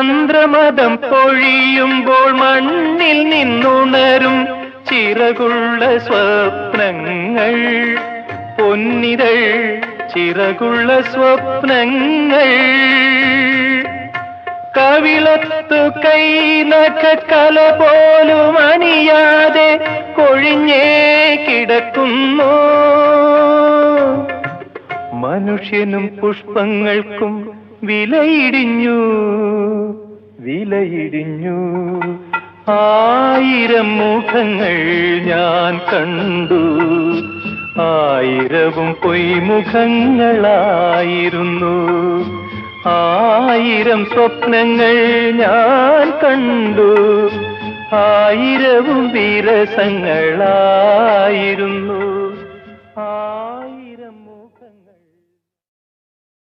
ചന്ദ്രമദം പൊഴിയുമ്പോൾ മണ്ണിൽ നിന്നുണരും ചിറകുള്ള സ്വപ്നങ്ങൾ, പൊന്നിതൾ ചിറകുള്ള സ്വപ്നങ്ങൾ. കവിളത്തു കൈനഖക്കല പോലും അണിയാതെ കൊഴിഞ്ഞേ കിടക്കുന്നു. മനുഷ്യനും പുഷ്പങ്ങൾക്കും വിലയിടിഞ്ഞു, വിലയിടിഞ്ഞു. 1000 മുഖങ്ങൾ ഞാൻ കണ്ടു, 1000 പൊയ്മുഖങ്ങളായിരുന്നു. 1000 സ്വപ്നങ്ങൾ ഞാൻ കണ്ടു, 1000 വിരസങ്ങളായിരുന്നു.